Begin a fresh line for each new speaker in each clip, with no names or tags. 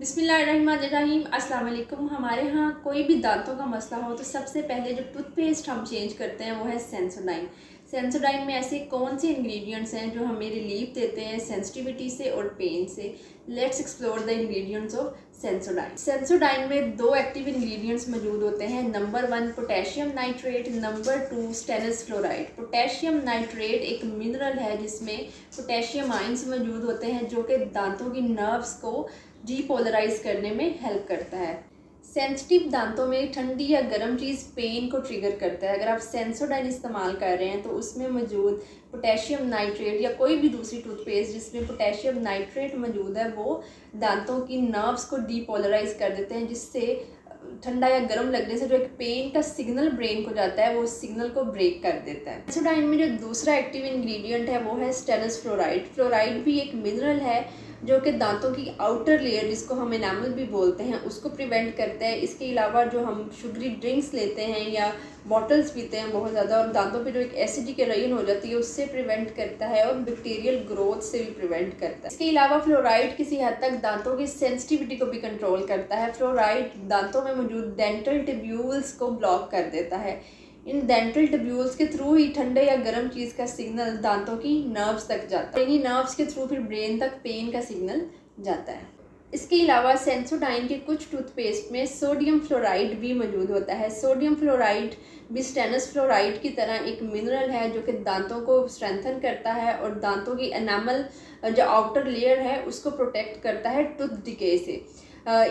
बिस्मिल्लाहिर्रहमानिर्रहीम अस्सलाम वालेकुम। हमारे यहाँ कोई भी दांतों का मसला हो तो सबसे पहले जो टूथपेस्ट हम चेंज करते हैं वो है सेंसोडाइन। सेंसोडाइन में ऐसे कौन से इंग्रेडिएंट्स हैं जो हमें रिलीफ देते हैं सेंसिटिविटी से और पेन से। Let's explore the ingredients of Sensodyne. Sensodyne में दो एक्टिव इंग्रेडिएंट्स मौजूद होते हैं। Number 1 potassium nitrate, number 2 stannous fluoride. Potassium nitrate एक मिनरल है जिसमें पोटेशियम आयंस मौजूद होते हैं जो कि दांतों की नर्व्स को डीपोलराइज करने में हेल्प करता है। सेंसिटिव दांतों में ठंडी या गर्म चीज़ पेन को ट्रिगर करता है। अगर आप सेंसोडाइन इस्तेमाल कर रहे हैं तो उसमें मौजूद पोटेशियम नाइट्रेट या कोई भी दूसरी टूथपेस्ट जिसमें पोटेशियम नाइट्रेट मौजूद है वो दांतों की नर्व्स को डीपोलराइज कर देते हैं, जिससे ठंडा या गर्म लगने से जो एक पेन का सिग्नल ब्रेन को जाता है वो उस सिग्नल को ब्रेक कर देता है। सेंसोडाइन में जो दूसरा एक्टिव इंग्रेडिएंट है वो है स्टेनस फ्लोराइड। फ्लोराइड भी एक मिनरल है जो कि दांतों की आउटर लेयर, जिसको हम एनामल भी बोलते हैं, उसको प्रिवेंट करता है। इसके अलावा जो हम शुगरी ड्रिंक्स लेते हैं या बॉटल्स पीते हैं बहुत ज़्यादा और दांतों पे जो एक एसिडिक रेन हो जाती है उससे प्रिवेंट करता है और बैक्टीरियल ग्रोथ से भी प्रिवेंट करता है। इसके अलावा फ्लोराइड किसी हद तक दांतों की सेंसिटिविटी को भी कंट्रोल करता है। फ्लोराइड दांतों में मौजूद डेंटल ट्यूब्यूल्स को ब्लॉक कर देता है। इन डेंटल ट्यूब्यूल्स के थ्रू ही ठंडे या गर्म चीज़ का सिग्नल दांतों की नर्व्स तक जाता है। इन्हीं नर्व्स के थ्रू फिर ब्रेन तक पेन का सिग्नल जाता है। इसके अलावा सेंसोडाइन के कुछ टूथपेस्ट में सोडियम फ्लोराइड भी मौजूद होता है। सोडियम फ्लोराइड भी स्टेनस फ्लोराइड की तरह एक मिनरल है जो कि दांतों को स्ट्रेंथन करता है और दांतों की एनामल जो आउटर लेयर है उसको प्रोटेक्ट करता है टूथ डिके से।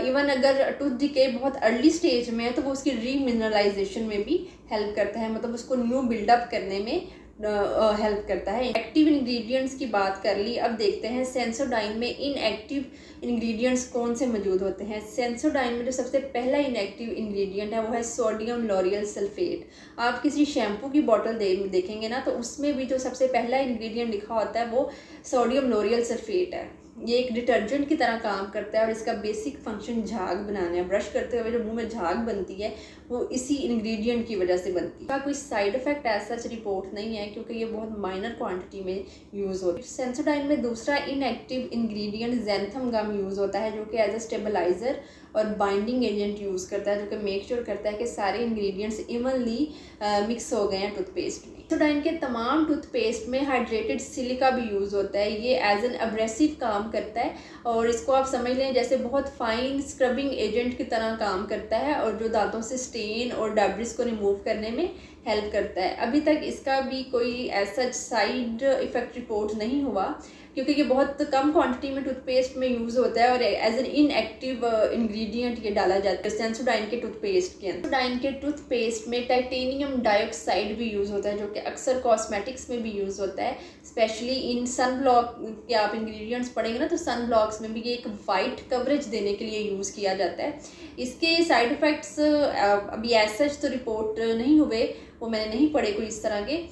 इवन अगर टूथ डिके बहुत अर्ली स्टेज में है तो वो उसकी रीमिनरलाइजेशन में भी हेल्प करता है, मतलब उसको न्यू बिल्डअप करने में हेल्प करता है। एक्टिव इंग्रेडिएंट्स की बात कर ली, अब देखते हैं सेंसोडाइन में इनएक्टिव इंग्रेडिएंट्स कौन से मौजूद होते हैं। सेंसोडाइन में जो सबसे पहला इनएक्टिव इंग्रेडिएंट है वो है सोडियम लॉरियल सल्फेट। आप किसी शैम्पू की बॉटल देखेंगे ना तो उसमें भी जो सबसे पहला इंग्रेडिएंट लिखा होता है वो सोडियम लॉरियल सल्फेट है। ये एक डिटर्जेंट की तरह काम करता है और इसका बेसिक फंक्शन झाग बनाना है। ब्रश करते हुए जो मुंह में झाग बनती है वो इसी इंग्रेडिएंट की वजह से बनती है। इसका कोई साइड इफेक्ट ऐसा रिपोर्ट नहीं है क्योंकि ये बहुत माइनर क्वांटिटी में यूज़ होती है। सेंसोडाइन में दूसरा इनएक्टिव इंग्रेडिएंट ज़ैंथम गम यूज़ होता है जो कि एज ए स्टेबलाइज़र और बाइंडिंग एजेंट यूज़ करता है, जो कि मेक श्योर करता है कि सारे इंग्रेडिएंट्स इवनली मिक्स हो गए हैं टूथपेस्ट में। सेंसोडाइन के तमाम टूथपेस्ट में हाइड्रेटेड सिलिका भी यूज़ होता है। ये एज एन एब्रेसिव काम करता है और इसको आप समझ लें जैसे बहुत फाइन स्क्रबिंग एजेंट की तरह काम करता है और जो दांतों से स्टेन और डेब्रिस को रिमूव करने में हेल्प करता है। अभी तक इसका भी कोई ऐसा साइड इफ़ेक्ट रिपोर्ट नहीं हुआ क्योंकि ये बहुत कम क्वांटिटी में टूथपेस्ट में यूज़ होता है और एज एन इनएक्टिव इंग्रेडिएंट ये डाला जाता है सेंसोडाइन के टूथपेस्ट के अंदर। सेंसोडाइन के टूथपेस्ट में टाइटेनियम डाइऑक्साइड भी यूज़ होता है जो कि अक्सर कॉस्मेटिक्स में भी यूज़ होता है, स्पेशली इन सन ब्लॉक के आप इंग्रेडिएंट्स पढ़ेंगे ना तो सन ब्लॉक्स में भी ये एक वाइट कवरेज देने के लिए यूज़ किया जाता है। इसके साइड इफ़ेक्ट्स अभी एज सच तो रिपोर्ट नहीं हुए, वो मैंने नहीं पढ़े कोई इस तरह के,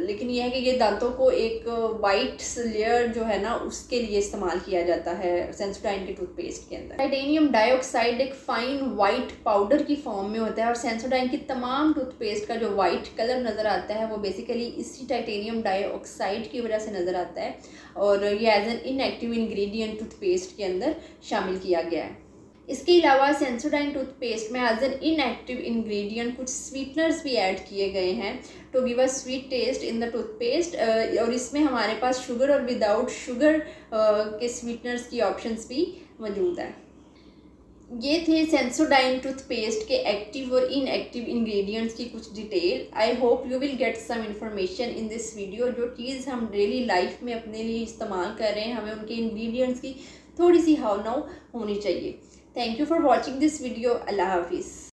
लेकिन यह है कि ये दांतों को एक वाइट लेयर जो है ना उसके लिए इस्तेमाल किया जाता है सेंसोडाइन के टूथपेस्ट के अंदर। टाइटेनियम डाइऑक्साइड एक फाइन वाइट पाउडर की फॉर्म में होता है और सेंसोडाइन की तमाम टूथपेस्ट का जो वाइट कलर नज़र आता है वो बेसिकली इसी टाइटेनियम डाइऑक्साइड की वजह से नज़र आता है और ये as an inactive ingredient toothpaste के अंदर शामिल किया गया है। इसके अलावा सेंसोडाइन टूथपेस्ट में एज एन इनएक्टिव इंग्रेडिएंट कुछ स्वीटनर्स भी ऐड किए गए हैं to give a sweet taste in the toothpaste और इसमें हमारे पास शुगर और विदाउट शुगर के स्वीटनर्स की ऑप्शंस भी मौजूद है। ये थे सेंसोडाइन टूथपेस्ट के एक्टिव और इनएक्टिव इंग्रेडिएंट्स की कुछ detail. I hope you will get some information in this video. जो चीज़ हम डेली लाइफ में अपने लिए इस्तेमाल कर रहे हैं हमें उनके इंग्रेडिएंट्स की थोड़ी सी हाव नाउ होनी चाहिए। Thank you for watching this video. Allah Hafiz.